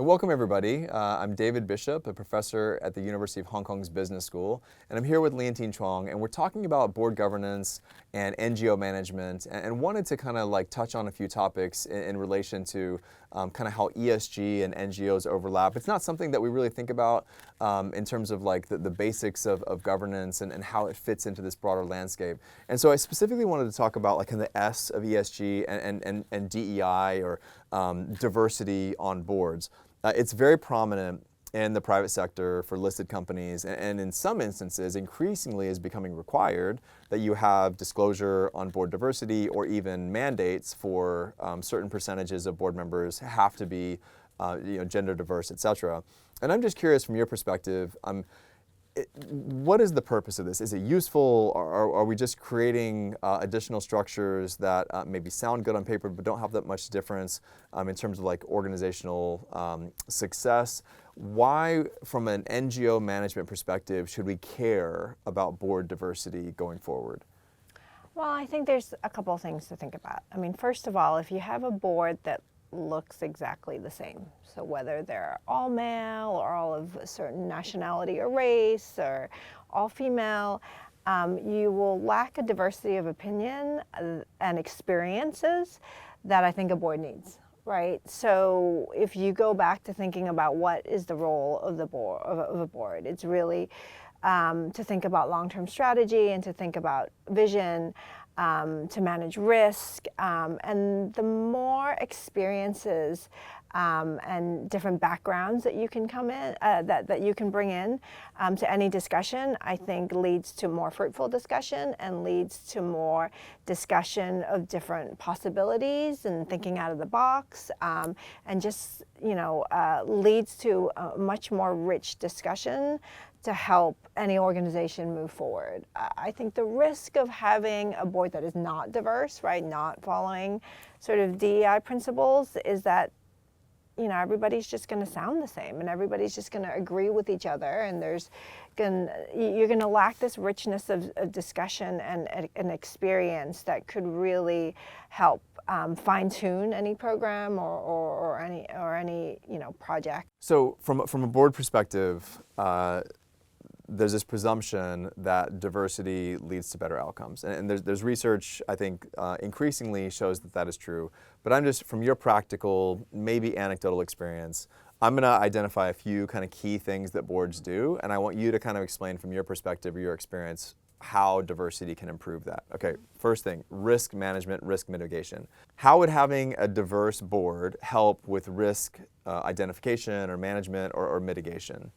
And welcome everybody. I'm David Bishop, a professor at the University of Hong Kong's Business School, and I'm here with Leontine Chuang, and we're talking about board governance and NGO management, and wanted to kind of like touch on a few topics in relation to kind of how ESG and NGOs overlap. It's not something that we really think about in terms of like the basics of governance and how it fits into this broader landscape. And so I specifically wanted to talk about like kind of the S of ESG and DEI or diversity on boards. It's very prominent in the private sector for listed companies, and in some instances increasingly is becoming required that you have disclosure on board diversity or even mandates for certain percentages of board members have to be gender diverse, etc. And I'm just curious from your perspective, what is the purpose of this? Is it useful? Are we just creating additional structures that maybe sound good on paper but don't have that much difference in terms of like organizational success? Why, from an NGO management perspective, should we care about board diversity going forward? Well, I think there's a couple of things to think about. I mean, first of all, if you have a board that looks exactly the same, so whether they're all male or all of a certain nationality or race or all female, you will lack a diversity of opinion and experiences that I think a board needs, right? So if you go back to thinking about what is the role of the board of a board, it's really to think about long-term strategy and to think about vision, to manage risk, and the more experiences and different backgrounds that you can come in, that you can bring in to any discussion, I think leads to more fruitful discussion and leads to more discussion of different possibilities and thinking out of the box, and just leads to a much more rich discussion to help any organization move forward. I think the risk of having a board that is not diverse, right, not following sort of DEI principles, is that everybody's just going to sound the same and everybody's just going to agree with each other, and you're going to lack this richness of discussion and experience that could really help fine-tune any program or any project. So from a board perspective, there's this presumption that diversity leads to better outcomes. And there's research, I think, increasingly shows that that is true. But I'm just, from your practical, maybe anecdotal experience, I'm going to identify a few kind of key things that boards do, and I want you to kind of explain from your perspective or your experience how diversity can improve that. Okay, first thing, risk management, risk mitigation. How would having a diverse board help with risk identification or management or mitigation?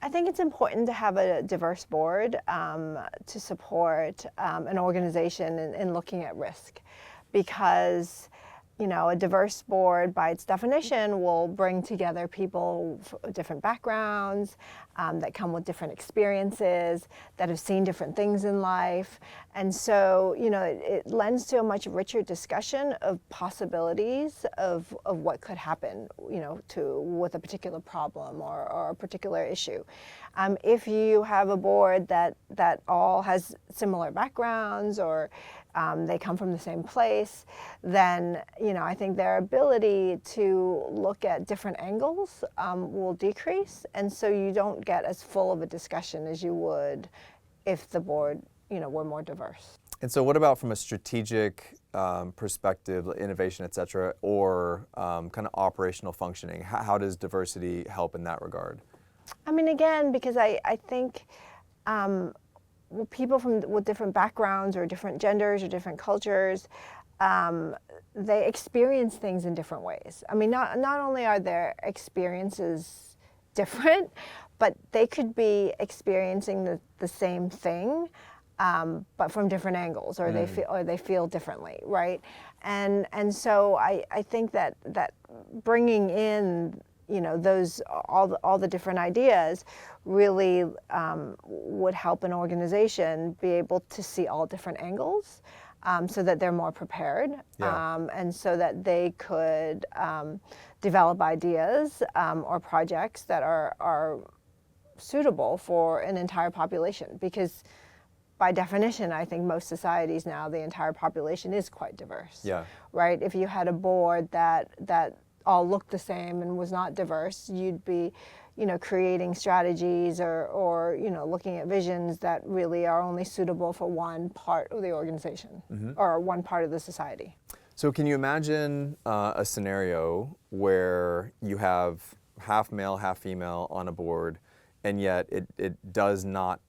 I think it's important to have a diverse board to support an organization in looking at risk, because a diverse board by its definition will bring together people of different backgrounds that come with different experiences, that have seen different things in life. And so, it lends to a much richer discussion of possibilities of what could happen, with a particular problem or a particular issue. If you have a board that all has similar backgrounds or they come from the same place, then I think their ability to look at different angles will decrease, and so you don't get as full of a discussion as you would if the board were more diverse. And so what about from a strategic perspective, innovation, et cetera, or kind of operational functioning? How does diversity help in that regard? I mean, again, because I think people with different backgrounds or different genders or different cultures, they experience things in different ways. I mean, not only are their experiences different, but they could be experiencing the same thing, but from different angles, or they feel differently, right? And so I think that bringing in those all the different ideas really would help an organization be able to see all different angles, so that they're more prepared, and so that they could develop ideas or projects that are suitable for an entire population. Because by definition, I think most societies now, the entire population is quite diverse. Yeah. Right? If you had a board that all looked the same and was not diverse, you'd be, creating strategies or looking at visions that really are only suitable for one part of the organization or one part of the society. So can you imagine a scenario where you have half male, half female on a board, and yet it does not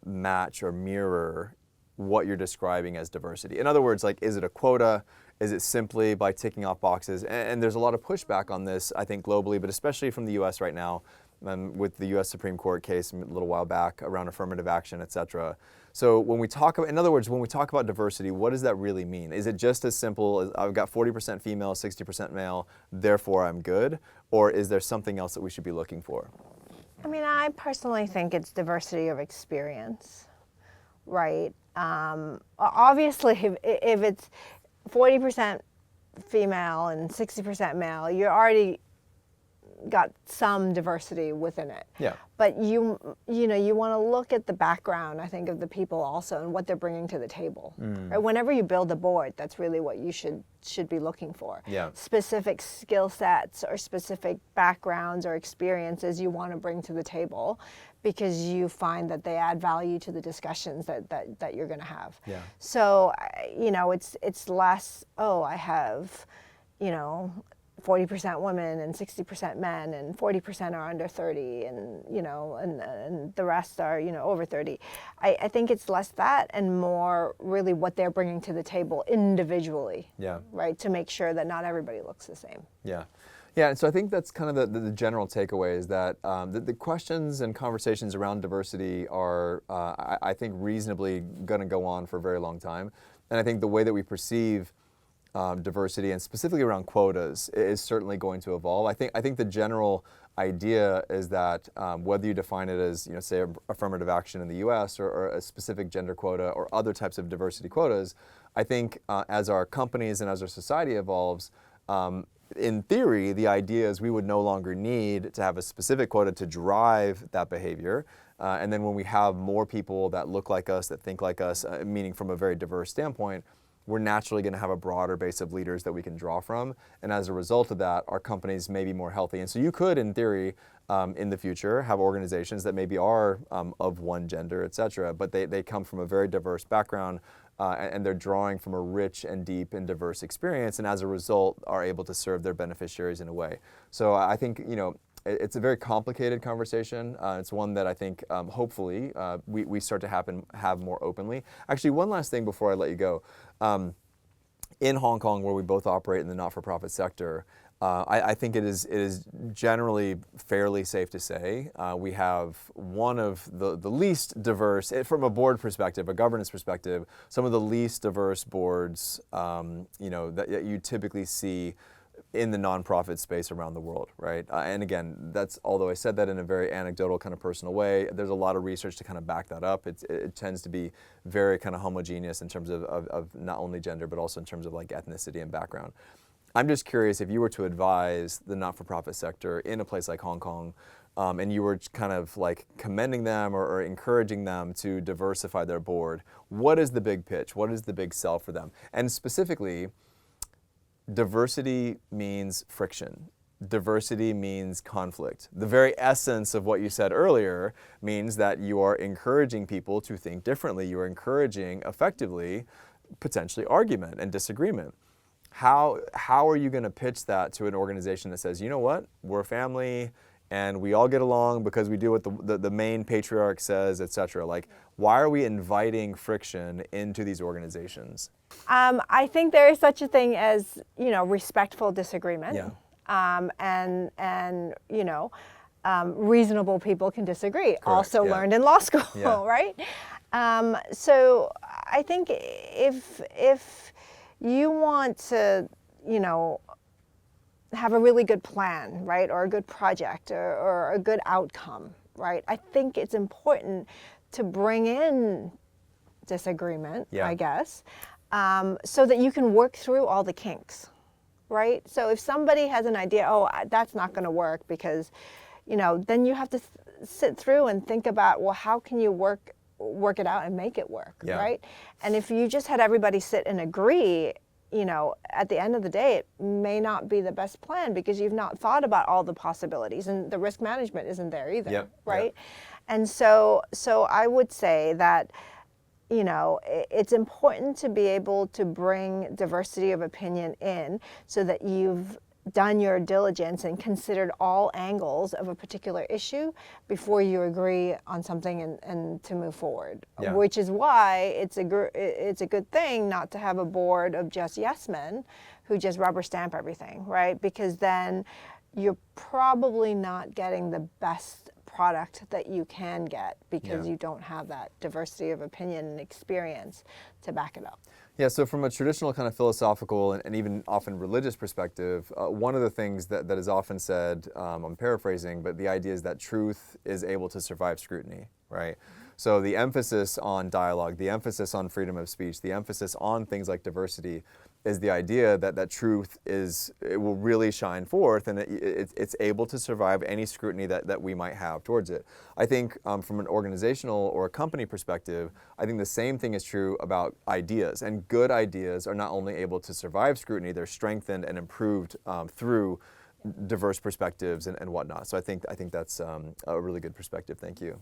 match or mirror what you're describing as diversity? In other words, like, is it a quota? Is it simply by ticking off boxes? And there's a lot of pushback on this, I think, globally, but especially from the U.S. right now, with the U.S. Supreme Court case a little while back around affirmative action, et cetera. So when we talk about, in other words, when we talk about diversity, what does that really mean? Is it just as simple as I've got 40% female, 60% male, therefore I'm good? Or is there something else that we should be looking for? I mean, I personally think it's diversity of experience, right? Obviously, if it's 40% female and 60% male, you're already got some diversity within it. Yeah. But you want to look at the background, I think, of the people also and what they're bringing to the table. Right? Whenever you build a board, that's really what you should be looking for. Yeah. Specific skill sets or specific backgrounds or experiences you want to bring to the table, because you find that they add value to the discussions that you're going to have. Yeah. So, it's less, I have, 40% women and 60% men and 40% are under 30 and, and the rest are, over 30. I think it's less that and more really what they're bringing to the table individually. Yeah. Right? To make sure that not everybody looks the same. Yeah. Yeah, and so I think that's kind of the general takeaway is that the questions and conversations around diversity are, I think, reasonably going to go on for a very long time. And I think the way that we perceive diversity, and specifically around quotas, is certainly going to evolve. I think the general idea is that whether you define it as, say, affirmative action in the U.S. or a specific gender quota or other types of diversity quotas, I think as our companies and as our society evolves, in theory, the idea is we would no longer need to have a specific quota to drive that behavior. And then when we have more people that look like us, that think like us, meaning from a very diverse standpoint, we're naturally going to have a broader base of leaders that we can draw from. And as a result of that, our companies may be more healthy. And so you could, in theory, in the future, have organizations that maybe are of one gender, et cetera, but they come from a very diverse background, and they're drawing from a rich and deep and diverse experience, and as a result are able to serve their beneficiaries in a way. So I think, it's a very complicated conversation. It's one that I think, hopefully, we start to have more openly. Actually, one last thing before I let you go. In Hong Kong, where we both operate in the not-for-profit sector, I think it is generally fairly safe to say we have one of the least diverse, from a board perspective, a governance perspective, some of the least diverse boards, that you typically see in the nonprofit space around the world, right? And again, that's, although I said that in a very anecdotal kind of personal way, there's a lot of research to kind of back that up. It tends to be very kind of homogeneous in terms of not only gender, but also in terms of like ethnicity and background. I'm just curious, if you were to advise the not-for-profit sector in a place like Hong Kong, and you were kind of like commending them or encouraging them to diversify their board, what is the big pitch? What is the big sell for them? And specifically, diversity means friction. Diversity means conflict. The very essence of what you said earlier means that you are encouraging people to think differently. You are encouraging, effectively, potentially argument and disagreement. How are you going to pitch that to an organization that says, you know what, we're a family and we all get along because we do what the main patriarch says, et cetera? Like, why are we inviting friction into these organizations? I think there is such a thing as, respectful disagreement. Yeah. Reasonable people can disagree. Correct, Also yeah. learned in law school, Yeah. right? So I think if you want to, have a really good plan, right, or a good project or a good outcome, right, I think it's important to bring in disagreement, Yeah. I guess, so that you can work through all the kinks, right? So if somebody has an idea, that's not going to work because, then you have to sit through and think about, well, how can you work it out and make it work, Yeah. right? And if you just had everybody sit and agree, at the end of the day, it may not be the best plan because you've not thought about all the possibilities, and the risk management isn't there either, Yep, right? yep. And so I would say that, it's important to be able to bring diversity of opinion in so that you've done your diligence and considered all angles of a particular issue before you agree on something and to move forward. Yeah. Which is why it's a good thing not to have a board of just yes men who just rubber stamp everything, right? Because then you're probably not getting the best product that you can get because you don't have that diversity of opinion and experience to back it up. Yeah, so from a traditional kind of philosophical and even often religious perspective, one of the things that is often said, I'm paraphrasing, but the idea is that truth is able to survive scrutiny, right? So the emphasis on dialogue, the emphasis on freedom of speech, the emphasis on things like diversity is the idea that truth it will really shine forth, and it's able to survive any scrutiny that we might have towards it. I think from an organizational or a company perspective, I think the same thing is true about ideas, and good ideas are not only able to survive scrutiny, they're strengthened and improved through diverse perspectives and whatnot. So I think that's a really good perspective. Thank you.